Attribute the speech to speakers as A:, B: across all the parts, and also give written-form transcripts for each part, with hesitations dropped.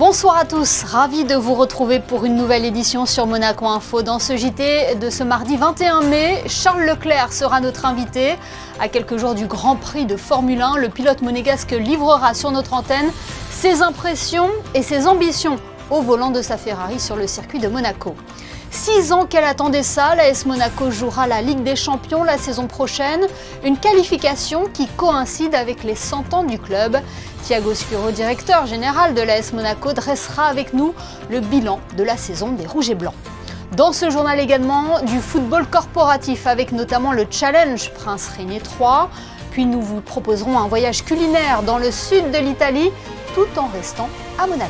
A: Bonsoir à tous, ravi de vous retrouver pour une nouvelle édition sur Monaco Info. Dans ce JT de ce mardi 21 mai, Charles Leclerc sera notre invité. À quelques jours du Grand Prix de Formule 1, le pilote monégasque livrera sur notre antenne ses impressions et ses ambitions au volant de sa Ferrari sur le circuit de Monaco. 6 ans qu'elle attendait ça, l'AS Monaco jouera la Ligue des Champions la saison prochaine. Une qualification qui coïncide avec les 100 ans du club. Thiago Scuro, directeur général de l'AS Monaco, dressera avec nous le bilan de la saison des Rouges et Blancs. Dans ce journal également, du football corporatif avec notamment le Challenge Prince Régnier 3. Puis nous vous proposerons un voyage culinaire dans le sud de l'Italie tout en restant à Monaco.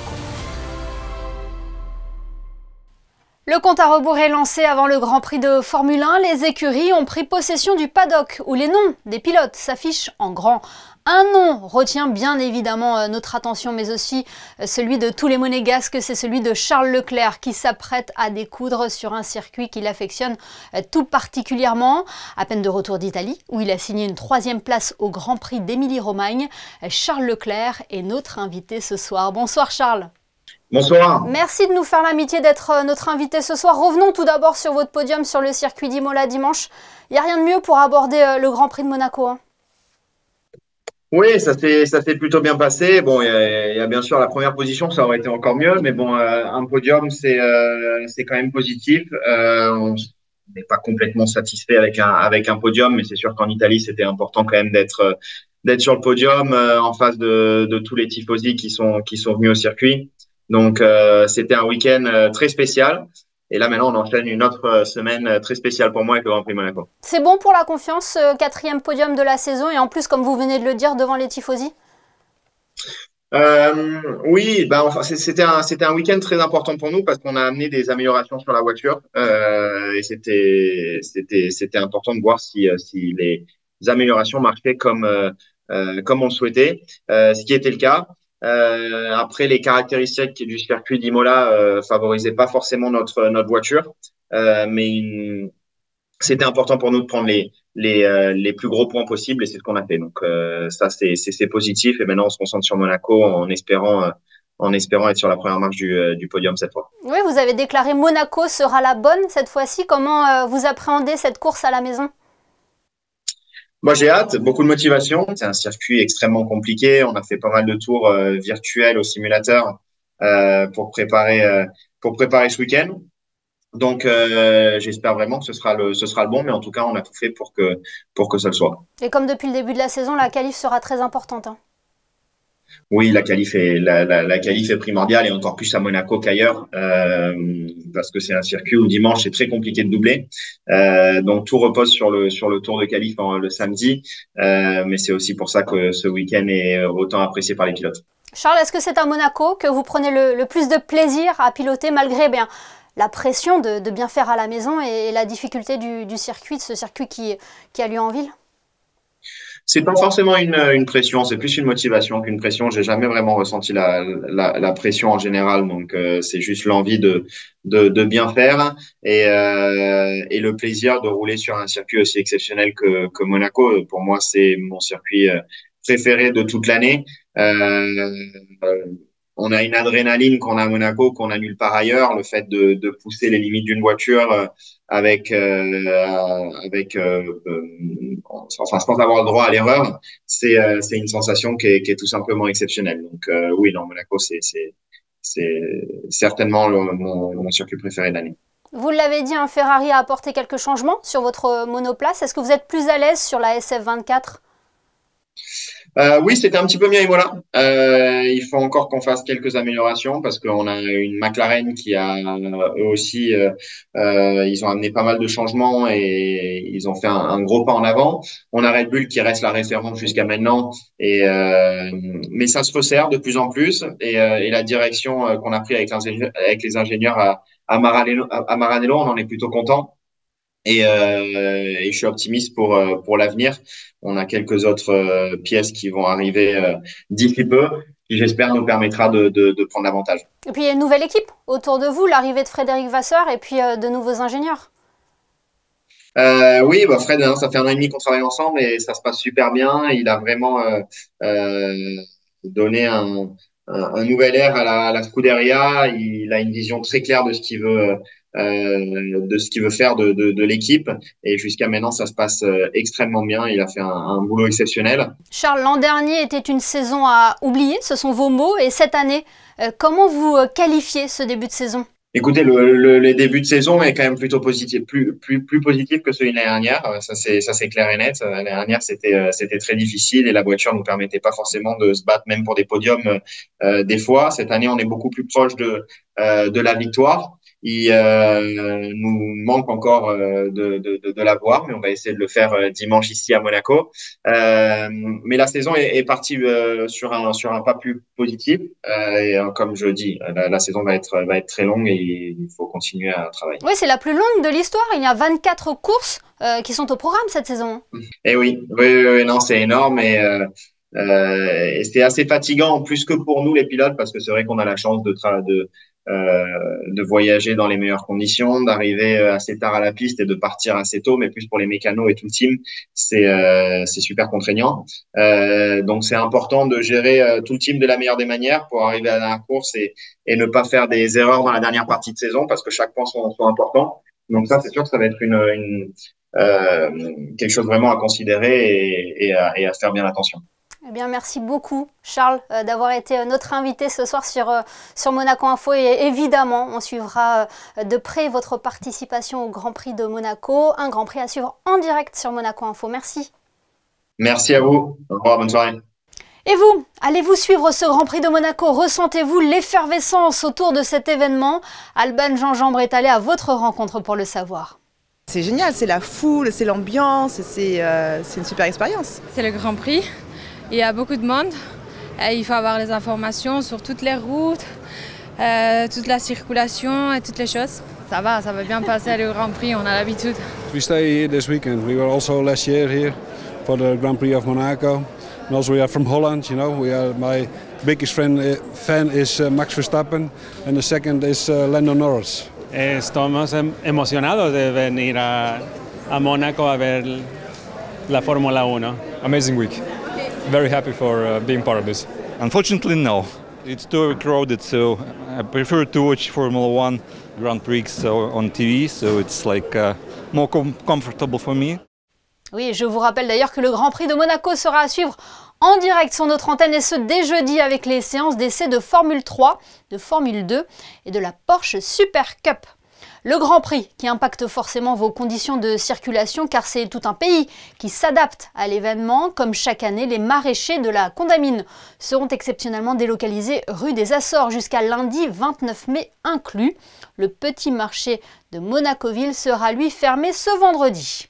A: Le compte à rebours est lancé avant le Grand Prix de Formule 1. Les écuries ont pris possession du paddock où les noms des pilotes s'affichent en grand. Un nom retient bien évidemment notre attention, mais aussi celui de tous les monégasques, c'est celui de Charles Leclerc qui s'apprête à découdre sur un circuit qu'il affectionne tout particulièrement. À peine de retour d'Italie, où il a signé une 3e place au Grand Prix d'Émilie-Romagne, Charles Leclerc est notre invité ce soir. Bonsoir Charles.
B: Bonsoir.
A: Merci de nous faire l'amitié d'être notre invité ce soir. Revenons tout d'abord sur votre podium sur le circuit d'Imola dimanche. Il n'y a rien de mieux pour aborder le Grand Prix de Monaco, hein.
B: Oui, ça s'est plutôt bien passé. Bon, il y a bien sûr la première position, ça aurait été encore mieux, mais bon, un podium, c'est quand même positif. On n'est pas complètement satisfait avec un podium, mais c'est sûr qu'en Italie, c'était important quand même d'être sur le podium en face de tous les tifosi qui sont venus au circuit. Donc, c'était un week-end très spécial. Et là, maintenant, on enchaîne une autre semaine très spéciale pour moi avec le Grand Prix Monaco.
A: C'est bon pour la confiance, 4e podium de la saison, et en plus, comme vous venez de le dire, devant les tifosi?
B: Oui, enfin, c'était un week-end très important pour nous parce qu'on a amené des améliorations sur la voiture et c'était important de voir si les améliorations marchaient comme on le souhaitait, ce qui était le cas. Après, les caractéristiques du circuit d'Imola favorisaient pas forcément notre voiture, mais c'était important pour nous de prendre les plus gros points possibles et c'est ce qu'on a fait. Donc ça, c'est positif. Et maintenant, on se concentre sur Monaco en espérant être sur la première marche du podium cette fois.
A: Oui, vous avez déclaré Monaco sera la bonne cette fois-ci. Comment vous appréhendez cette course à la maison?
B: Moi, j'ai hâte, beaucoup de motivation. C'est un circuit extrêmement compliqué. On a fait pas mal de tours virtuels au simulateur pour préparer ce week-end. Donc, j'espère vraiment que ce sera le bon, mais en tout cas, on a tout fait pour que ça le soit.
A: Et comme depuis le début de la saison, la qualif sera très importante, hein.
B: Oui, la qualif est primordiale et encore plus à Monaco qu'ailleurs, parce que c'est un circuit où dimanche c'est très compliqué de doubler. Donc tout repose sur le tour de qualif le samedi, mais c'est aussi pour ça que ce week-end est autant apprécié par les pilotes.
A: Charles, est-ce que c'est à Monaco que vous prenez le plus de plaisir à piloter malgré la pression de bien faire à la maison et la difficulté du circuit, de ce circuit qui a lieu en ville?
B: C'est pas forcément une pression, c'est plus une motivation qu'une pression. J'ai jamais vraiment ressenti la pression en général, donc c'est juste l'envie de bien faire et le plaisir de rouler sur un circuit aussi exceptionnel que Monaco. Pour moi, c'est mon circuit préféré de toute l'année. On a une adrénaline qu'on a à Monaco, qu'on a nulle part ailleurs. Le fait de pousser les limites d'une voiture enfin, sans avoir le droit à l'erreur, c'est une sensation qui est tout simplement exceptionnelle. Donc oui, non, Monaco, c'est certainement mon circuit préféré de l'année.
A: Vous l'avez dit, un Ferrari a apporté quelques changements sur votre monoplace. Est-ce que vous êtes plus à l'aise sur la SF24?
B: Oui, c'était un petit peu mieux Imola. Il faut encore qu'on fasse quelques améliorations parce qu'on a une McLaren qui a eux aussi, ils ont amené pas mal de changements et ils ont fait un gros pas en avant. On a Red Bull qui reste la référence jusqu'à maintenant mais ça se resserre de plus en plus et la direction qu'on a pris avec les ingénieurs à Maranello, on en est plutôt content. Et je suis optimiste pour l'avenir. On a quelques autres pièces qui vont arriver d'ici peu, qui j'espère nous permettra de prendre l'avantage.
A: Et puis il y a une nouvelle équipe autour de vous, l'arrivée de Frédéric Vasseur et puis de nouveaux ingénieurs.
B: Oui, Fred, hein, ça fait 1 an et demi qu'on travaille ensemble et ça se passe super bien. Il a vraiment donné un nouvel ère à la Scuderia. Il a une vision très claire de ce qu'il veut faire de l'équipe. Et jusqu'à maintenant, ça se passe extrêmement bien. Il a fait un boulot exceptionnel.
A: Charles, l'an dernier était une saison à oublier, ce sont vos mots. Et cette année, comment vous qualifiez ce début de saison?
B: Écoutez, le début de saison est quand même plutôt positif, plus positif que celui de l'année dernière. Ça c'est clair et net. L'année dernière, c'était très difficile et la voiture nous permettait pas forcément de se battre même pour des podiums des fois. Cette année, on est beaucoup plus proche de la victoire. Il nous manque encore de l'avoir, mais on va essayer de le faire dimanche ici à Monaco. Mais la saison est partie sur un pas plus positif. Comme je dis, la saison va être très longue et il faut continuer à travailler.
A: Oui, c'est la plus longue de l'histoire. Il y a 24 courses qui sont au programme cette saison.
B: Et oui, non, c'est énorme et c'est assez fatigant, plus que pour nous les pilotes, parce que c'est vrai qu'on a la chance de voyager dans les meilleures conditions, d'arriver assez tard à la piste et de partir assez tôt, mais plus pour les mécanos et tout le team, c'est super contraignant. Donc c'est important de gérer tout le team de la meilleure des manières pour arriver à la course et ne pas faire des erreurs dans la dernière partie de saison, parce que chaque point sont importants. Donc ça, c'est sûr que ça va être quelque chose vraiment à considérer et à faire bien attention.
A: Eh bien, merci beaucoup, Charles, d'avoir été notre invité ce soir sur Monaco Info. Et évidemment, on suivra de près votre participation au Grand Prix de Monaco. Un Grand Prix à suivre en direct sur Monaco Info. Merci.
B: Merci à vous. Au revoir, bonne soirée.
A: Et vous, allez-vous suivre ce Grand Prix de Monaco? Ressentez-vous l'effervescence autour de cet événement? Alban Gingembre est allé à votre rencontre pour le savoir.
C: C'est génial, c'est la foule, c'est l'ambiance, c'est une super expérience.
D: C'est le Grand Prix. Il y a beaucoup de monde et il faut avoir les informations sur toutes les routes, toute la circulation et toutes les choses. Ça va bien passer le Grand Prix, on a l'habitude.
E: We stay here this weekend. We were also last year here for the Grand Prix of Monaco. And also we are from Holland, you know. My biggest fan is Max Verstappen and the second is Lando Norris.
F: Estamos emocionados de venir a Mónaco a ver la Fórmula 1.
G: Amazing week. Very happy for being part of this.
H: Unfortunately, no. It's too crowded, so I prefer to watch Formula 1 Grand Prix on TV, so it's like more comfortable for me.
A: Oui, je vous rappelle d'ailleurs que le Grand Prix de Monaco sera à suivre en direct sur notre antenne et ce dès jeudi avec les séances d'essai de Formule 3, de Formule 2 et de la Porsche Super Cup. Le Grand Prix qui impacte forcément vos conditions de circulation car c'est tout un pays qui s'adapte à l'événement. Comme chaque année, les maraîchers de la Condamine seront exceptionnellement délocalisés rue des Açores jusqu'à lundi 29 mai inclus. Le petit marché de Monacoville sera lui fermé ce vendredi.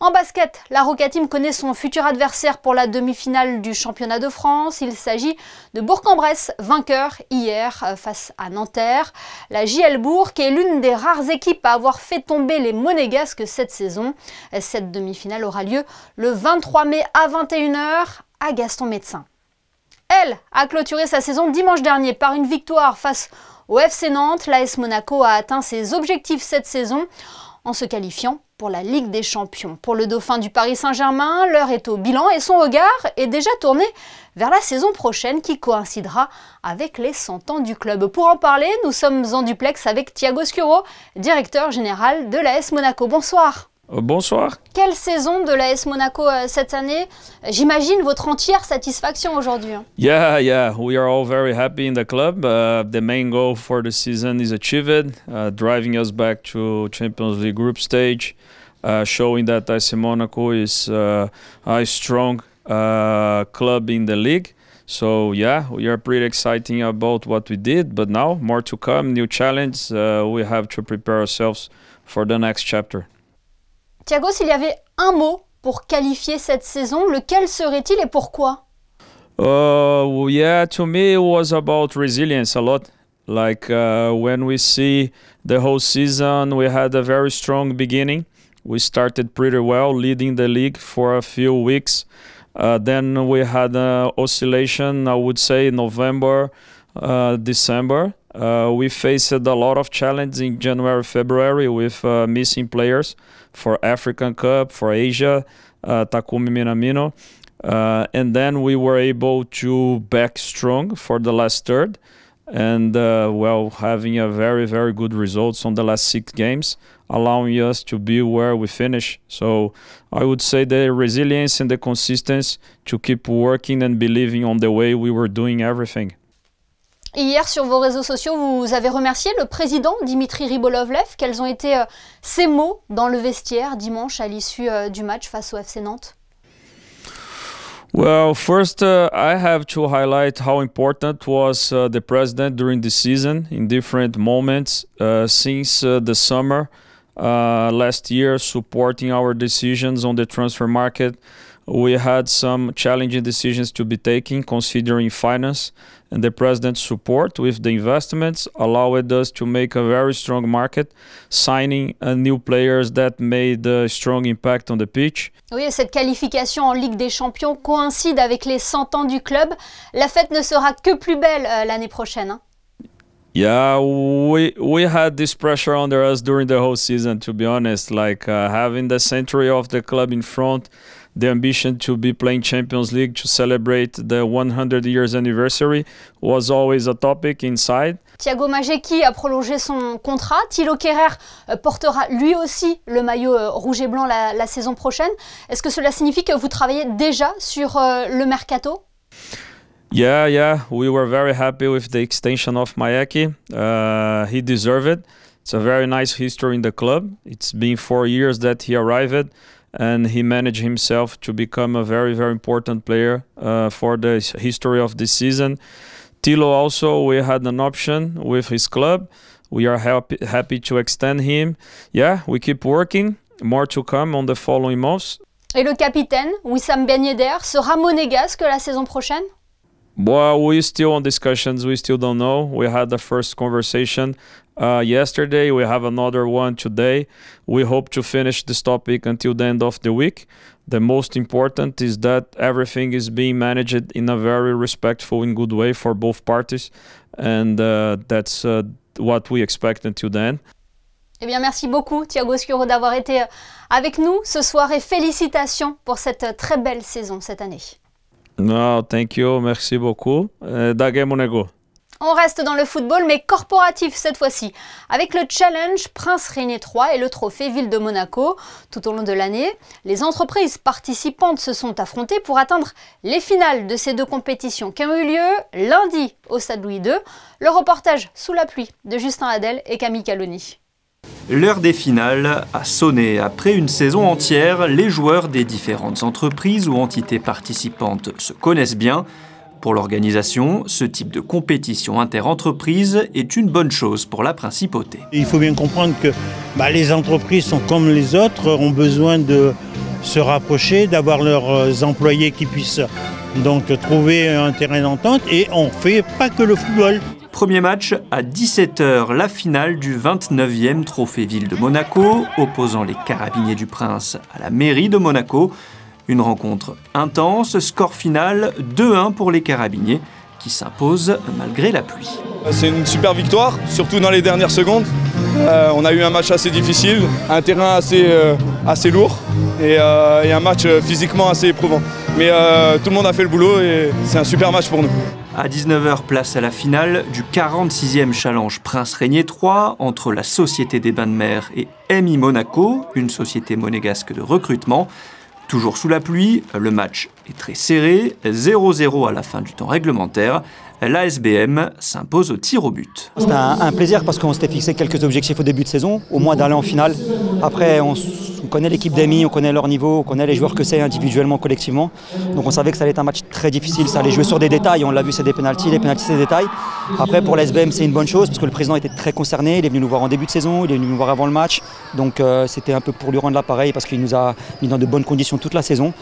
A: En basket, la Roca Team connaît son futur adversaire pour la demi-finale du championnat de France. Il s'agit de Bourg-en-Bresse, vainqueur hier face à Nanterre. La JL Bourg est l'une des rares équipes à avoir fait tomber les Monégasques cette saison. Cette demi-finale aura lieu le 23 mai à 21 h à Gaston-Médecin. Elle a clôturé sa saison dimanche dernier par une victoire face au FC Nantes. L'AS Monaco a atteint ses objectifs cette saison en se qualifiant pour la Ligue des Champions. Pour le dauphin du Paris Saint-Germain, l'heure est au bilan et son regard est déjà tourné vers la saison prochaine qui coïncidera avec les 100 ans du club. Pour en parler, nous sommes en duplex avec Thiago Scuro, directeur général de l'AS Monaco. Bonsoir.
F: Bonsoir.
A: Quelle saison de l'AS Monaco cette année? J'imagine votre entière satisfaction aujourd'hui.
F: Yeah, we are all very happy in the club. The main goal for the season is achieved, driving us back to Champions League group stage, showing that AS Monaco is a strong club in the league. So yeah, we are pretty excited about what we did, but now more to come, new challenge. We have to prepare ourselves for the next chapter.
A: Thiago, s'il y avait un mot pour qualifier cette saison, lequel serait-il et pourquoi?
F: Yeah, to me it was about resilience a lot. Like when we see the whole season, we had a very strong beginning. We started pretty well, leading the league for a few weeks. Then we had an oscillation, I would say, November, December. We faced a lot of challenges in January, February with missing players for African Cup, for Asia, Takumi Minamino. And then we were able to back strong for the last third. And having a very, very good results on the last 6 games, allowing us to be where we finish. So I would say the resilience and the consistency to keep working and believing on the way we were doing everything.
A: Hier, sur vos réseaux sociaux, vous avez remercié le président Dimitri Rybolovlev. Quels ont été ses mots dans le vestiaire dimanche à l'issue du match face au FC Nantes?
F: Well, first, I have to highlight how important was the president during the season in different moments since the summer last year, supporting our decisions on the transfer market. We had some challenging decisions to be taken considering finance, and the president's support with the investments allowed us to make a very strong market, signing new players that made a strong impact on the pitch.
A: Oui, et cette qualification en Ligue des Champions coïncide avec les 100 ans du club. La fête ne sera que plus belle l'année prochaine. Hein?
F: Yeah, we had this pressure under us during the whole season, to be honest. Like having the century of the club in front, the ambition to be playing Champions League, to celebrate the 100 years anniversary was always a topic inside.
A: Thiago Majecki a prolongé son contrat. Thilo Kehrer portera lui aussi le maillot rouge et blanc la saison prochaine. Est-ce que cela signifie que vous travaillez déjà sur le mercato?
F: Yeah, we were very happy with the extension of Majecki. He deserved it. It's a very nice history in the club. It's been 4 years that he arrived, and he managed himself to become a very, very important player for the history of this season. Thilo also, we had an option with his club. We are happy to extend him. Yeah, we keep working. More to come on the following months.
A: Et le capitaine, Wissam Ben Yedder, sera monégasque la saison prochaine?
F: Well, we're still on discussions. We still don't know. We had the first conversation yesterday. We have another one today. We hope to finish this topic until the end of the week. The most important is that everything is being managed in a very respectful and good way for both parties. And that's what we expect until then.
A: Eh bien, merci beaucoup, Thiago Scuro, d'avoir été avec nous ce soir et félicitations pour cette très belle saison cette année.
F: No, thank you. Merci beaucoup. Dage Monego.
A: On reste dans le football, mais corporatif cette fois-ci, avec le Challenge Prince Régnier III et le trophée Ville de Monaco. Tout au long de l'année, les entreprises participantes se sont affrontées pour atteindre les finales de ces deux compétitions qui ont eu lieu lundi au Stade Louis II. Le reportage sous la pluie de Justin Hadel et Camille Caloni.
I: L'heure des finales a sonné. Après une saison entière, les joueurs des différentes entreprises ou entités participantes se connaissent bien. Pour l'organisation, ce type de compétition inter-entreprise est une bonne chose pour la principauté.
J: Il faut bien comprendre que les entreprises sont comme les autres, ont besoin de se rapprocher, d'avoir leurs employés qui puissent donc trouver un terrain d'entente, et on ne fait pas que le football.
I: Premier match à 17 h, la finale du 29e Trophée Ville de Monaco, opposant les Carabiniers du Prince à la mairie de Monaco. Une rencontre intense, score final 2-1 pour les Carabiniers qui s'imposent malgré la pluie.
K: C'est une super victoire, surtout dans les dernières secondes. On a eu un match assez difficile, un terrain assez lourd et un match physiquement assez éprouvant. Mais tout le monde a fait le boulot et c'est un super match pour nous.
I: À 19 h, place à la finale du 46e Challenge Prince Régnier III entre la Société des Bains de Mer et MI Monaco, une société monégasque de recrutement. Toujours sous la pluie, le match est très serré, 0-0 à la fin du temps réglementaire. L'ASBM s'impose au tir au but.
L: C'était un plaisir parce qu'on s'était fixé quelques objectifs au début de saison, au moins d'aller en finale. Après, on connaît l'équipe d'AMI, on connaît leur niveau, on connaît les joueurs que c'est individuellement, collectivement. Donc on savait que ça allait être un match très difficile, ça allait jouer sur des détails, on l'a vu, c'est des pénaltys, les pénaltys c'est des détails. Après pour l'ASBM c'est une bonne chose parce que le président était très concerné, il est venu nous voir en début de saison, il est venu nous voir avant le match. Donc c'était un peu pour lui rendre l'appareil parce qu'il nous a mis dans de bonnes conditions toute la saison.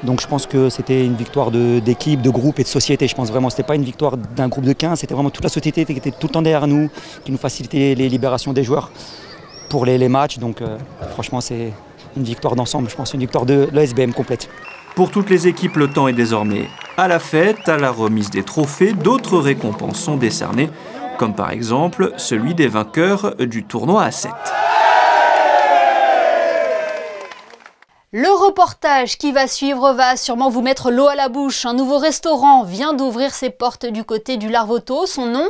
L: Donc je pense que c'était une victoire d'équipe, de groupe et de société. Je pense vraiment que ce n'était pas une victoire d'un groupe de 15, c'était vraiment toute la société qui était tout le temps derrière nous, qui nous facilitait les libérations des joueurs pour les matchs. Donc franchement c'est une victoire d'ensemble, je pense, une victoire de l'ASBM complète.
I: Pour toutes les équipes, le temps est désormais à la fête, à la remise des trophées. D'autres récompenses sont décernées, comme par exemple celui des vainqueurs du tournoi à 7.
A: Le reportage qui va suivre va sûrement vous mettre l'eau à la bouche. Un nouveau restaurant vient d'ouvrir ses portes du côté du Larvoto. Son nom,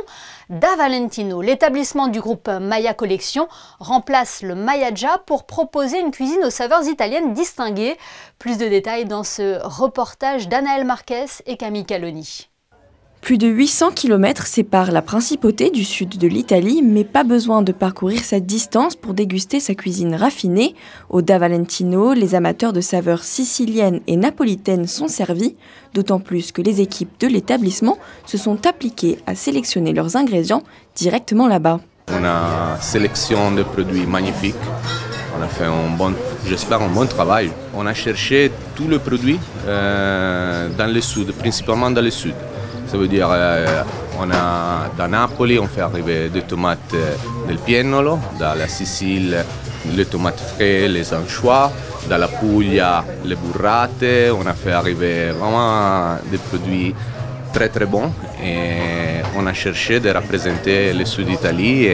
A: Da Valentino. L'établissement du groupe Maya Collection remplace le Maiaggia pour proposer une cuisine aux saveurs italiennes distinguées. Plus de détails dans ce reportage d'Anaël Marquez et Camille Caloni.
M: Plus de 800 km séparent la principauté du sud de l'Italie, mais pas besoin de parcourir cette distance pour déguster sa cuisine raffinée. Au Da Valentino, les amateurs de saveurs siciliennes et napolitaines sont servis, d'autant plus que les équipes de l'établissement se sont appliquées à sélectionner leurs ingrédients directement là-bas.
N: On a une sélection de produits magnifiques. On a fait j'espère un bon travail. On a cherché tous les produits dans le sud, principalement dans le sud. Ça veut dire dans Napoli, on fait arriver des tomates del Piennolo, dans la Sicile, les tomates frais, les anchois, dans la Puglia, les burrate. On a fait arriver vraiment des produits très très bons et on a cherché de représenter le sud d'Italie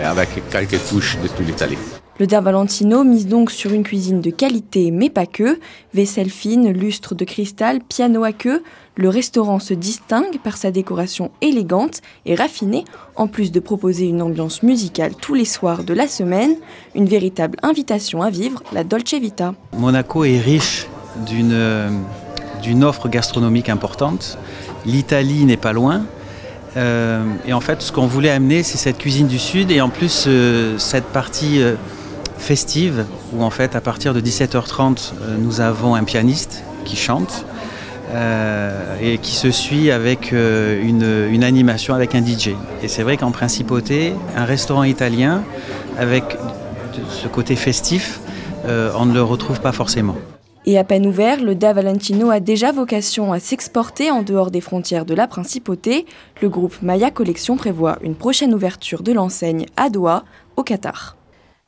N: avec quelques touches de toute l'Italie.
M: Le Da Valentino mise donc sur une cuisine de qualité, mais pas que. Vaisselle fine, lustre de cristal, piano à queue. Le restaurant se distingue par sa décoration élégante et raffinée, en plus de proposer une ambiance musicale tous les soirs de la semaine. Une véritable invitation à vivre la Dolce Vita.
O: Monaco est riche d'une offre gastronomique importante. L'Italie n'est pas loin. Et en fait, ce qu'on voulait amener, c'est cette cuisine du Sud et en plus cette partie festive où en fait à partir de 17h30 nous avons un pianiste qui chante et qui se suit avec une animation avec un DJ. Et c'est vrai qu'en principauté, un restaurant italien avec ce côté festif, on ne le retrouve pas forcément.
M: Et à peine ouvert, le Da Valentino a déjà vocation à s'exporter en dehors des frontières de la principauté. Le groupe Maya Collection prévoit une prochaine ouverture de l'enseigne à Doha, au Qatar.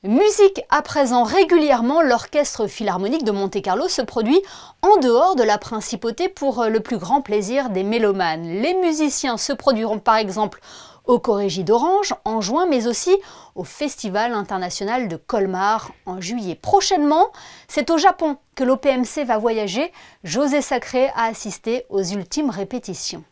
A: Musique à présent, régulièrement, l'Orchestre Philharmonique de Monte-Carlo se produit en dehors de la principauté pour le plus grand plaisir des mélomanes. Les musiciens se produiront par exemple au Corrégie d'Orange en juin, mais aussi au Festival international de Colmar en juillet. Prochainement, c'est au Japon que l'OPMC va voyager. José Sacré a assisté aux ultimes répétitions.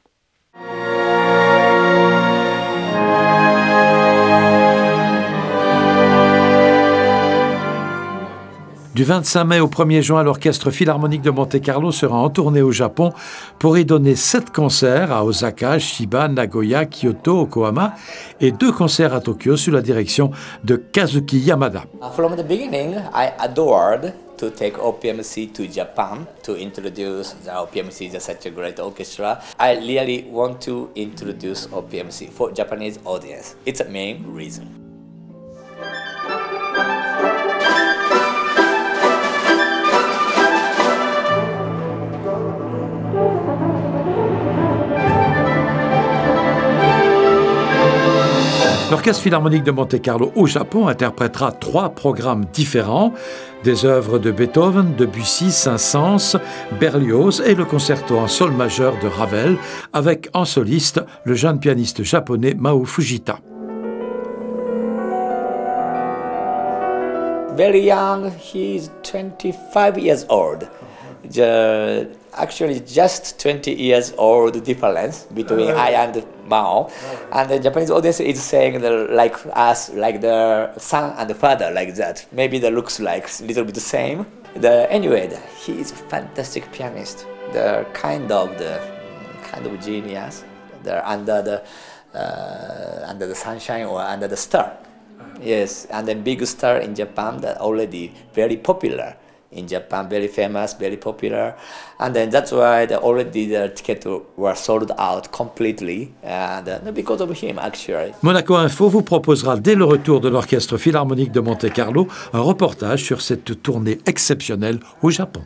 P: Du 25 mai au 1er juin, l'Orchestre Philharmonique de Monte-Carlo sera en tournée au Japon pour y donner 7 concerts à Osaka, Chiba, Nagoya, Kyoto, Yokohama et 2 concerts à Tokyo sous la direction de Kazuki Yamada.
Q: From the beginning, I adored to take OPMC to Japan to introduce the OPMC is such a great orchestra. I really want to introduce OPMC for Japanese audience. It's the main reason.
P: L'Orchestre Philharmonique de Monte-Carlo au Japon interprétera 3 programmes différents, des œuvres de Beethoven, Debussy, Saint-Saëns, Berlioz et le concerto en sol majeur de Ravel, avec en soliste le jeune pianiste japonais Mao Fujita.
Q: Very young, he is 25 years old. Actually, just 20 years old difference between I and Mao. And the Japanese audience is saying like us, like the son and the father, like that. Maybe the looks like a little bit the same. Anyway, he is a fantastic pianist. The kind of genius. They're under the sunshine or under the star. Yes, and then big star in Japan that already very popular. In Japan, very famous, very popular, and then that's why already the tickets were sold out completely, and because of him actually.
P: Monaco Info vous proposera dès le retour de l'Orchestre Philharmonique de Monte-Carlo un reportage sur cette tournée exceptionnelle au Japon.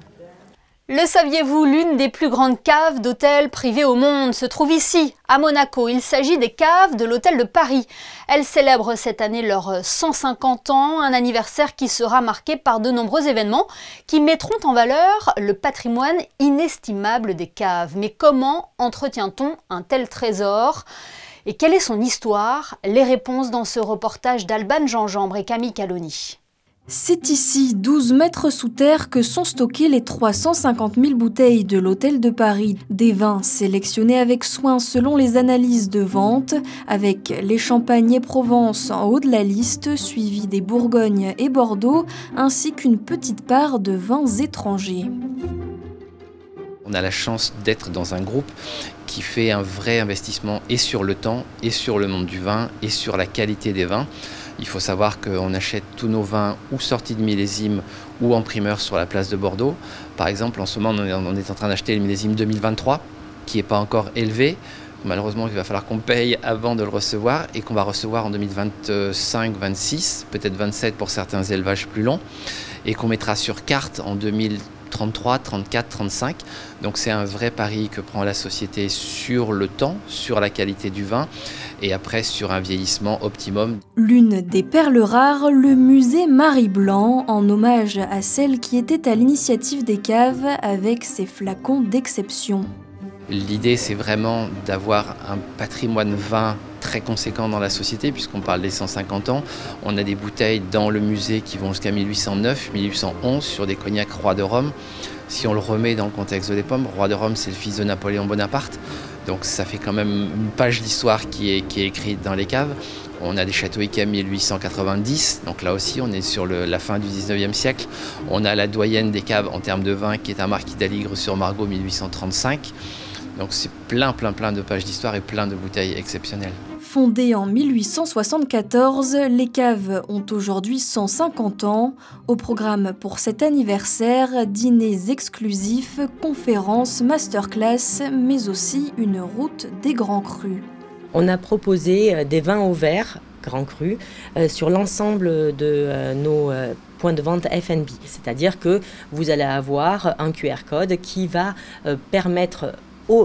A: Le saviez-vous, l'une des plus grandes caves d'hôtels privés au monde se trouve ici, à Monaco. Il s'agit des caves de l'Hôtel de Paris. Elles célèbrent cette année leurs 150 ans, un anniversaire qui sera marqué par de nombreux événements qui mettront en valeur le patrimoine inestimable des caves. Mais comment entretient-on un tel trésor ? Et quelle est son histoire ? Les réponses dans ce reportage d'Alban Gingembre et Camille Caloni.
M: C'est ici, 12 mètres sous terre, que sont stockées les 350 000 bouteilles de l'Hôtel de Paris. Des vins sélectionnés avec soin selon les analyses de vente, avec les Champagne et Provence en haut de la liste, suivis des Bourgogne et Bordeaux, ainsi qu'une petite part de vins étrangers.
R: On a la chance d'être dans un groupe qui fait un vrai investissement et sur le temps, et sur le monde du vin, et sur la qualité des vins. Il faut savoir qu'on achète tous nos vins ou sortis de millésime ou en primeur sur la place de Bordeaux. Par exemple, en ce moment, on est en train d'acheter le millésime 2023, qui n'est pas encore élevé. Malheureusement, il va falloir qu'on paye avant de le recevoir et qu'on va recevoir en 2025, 26, peut-être 27 pour certains élevages plus longs, et qu'on mettra sur carte en 2033, 34, 35. Donc c'est un vrai pari que prend la société sur le temps, sur la qualité du vin et après sur un vieillissement optimum.
M: L'une des perles rares, le musée Marie Blanc, en hommage à celle qui était à l'initiative des caves avec ses flacons d'exception.
R: L'idée, c'est vraiment d'avoir un patrimoine vin très conséquent dans la société, puisqu'on parle des 150 ans. On a des bouteilles dans le musée qui vont jusqu'à 1809, 1811, sur des cognacs Roi de Rome. Si on le remet dans le contexte des pommes, Roi de Rome, c'est le fils de Napoléon Bonaparte. Donc ça fait quand même une page d'histoire qui est écrite dans les caves. On a des châteaux Yquem 1890, donc là aussi on est sur la fin du 19e siècle. On a la doyenne des caves en termes de vin qui est un marquis d'Aligre sur Margaux 1835. Donc c'est plein de pages d'histoire et plein de bouteilles exceptionnelles.
M: Fondées en 1874, les caves ont aujourd'hui 150 ans. Au programme pour cet anniversaire, dîners exclusifs, conférences, masterclass, mais aussi une route des grands crus.
S: On a proposé des vins au verre, grands crus, sur l'ensemble de nos points de vente F&B. C'est-à-dire que vous allez avoir un QR code qui va permettre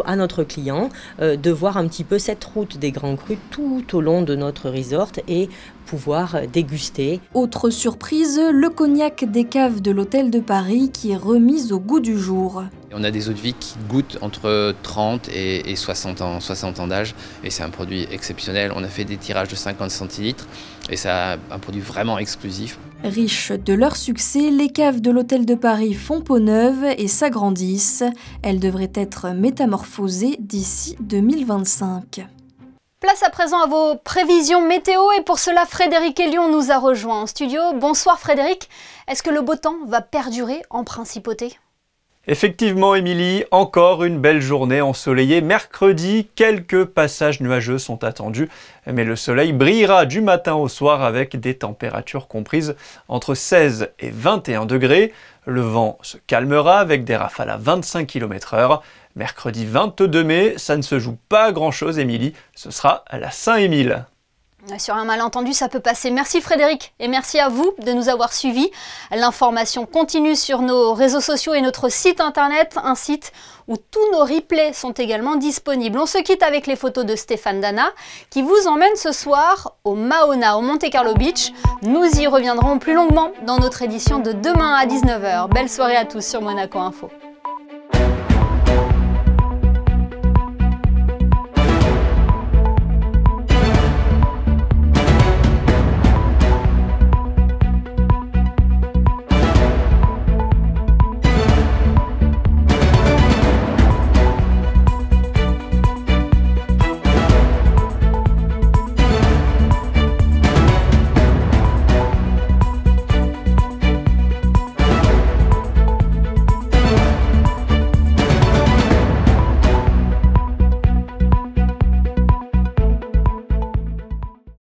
S: à notre client de voir un petit peu cette route des grands crus tout au long de notre resort et pouvoir déguster.
M: Autre surprise, le cognac des caves de l'Hôtel de Paris qui est remis au goût du jour.
R: On a des eaux de vie qui goûtent entre 30 et 60 ans d'âge et c'est un produit exceptionnel. On a fait des tirages de 50 centilitres et c'est un produit vraiment exclusif.
M: Riches de leur succès, les caves de l'Hôtel de Paris font peau neuve et s'agrandissent. Elles devraient être métamorphosées d'ici 2025.
A: Place à présent à vos prévisions météo et pour cela Frédéric Elion nous a rejoint en studio. Bonsoir Frédéric, est-ce que le beau temps va perdurer en principauté ?
T: Effectivement Émilie, encore une belle journée ensoleillée. Mercredi, quelques passages nuageux sont attendus, mais le soleil brillera du matin au soir avec des températures comprises entre 16 et 21 degrés. Le vent se calmera avec des rafales à 25 km/h. Mercredi 22 mai, ça ne se joue pas grand-chose Émilie, ce sera à la Saint-Émile.
A: Sur un malentendu, ça peut passer. Merci Frédéric et merci à vous de nous avoir suivis. L'information continue sur nos réseaux sociaux et notre site internet, un site où tous nos replays sont également disponibles. On se quitte avec les photos de Stéphane Dana qui vous emmène ce soir au Maona, au Monte Carlo Beach. Nous y reviendrons plus longuement dans notre édition de demain à 19 h. Belle soirée à tous sur Monaco Info.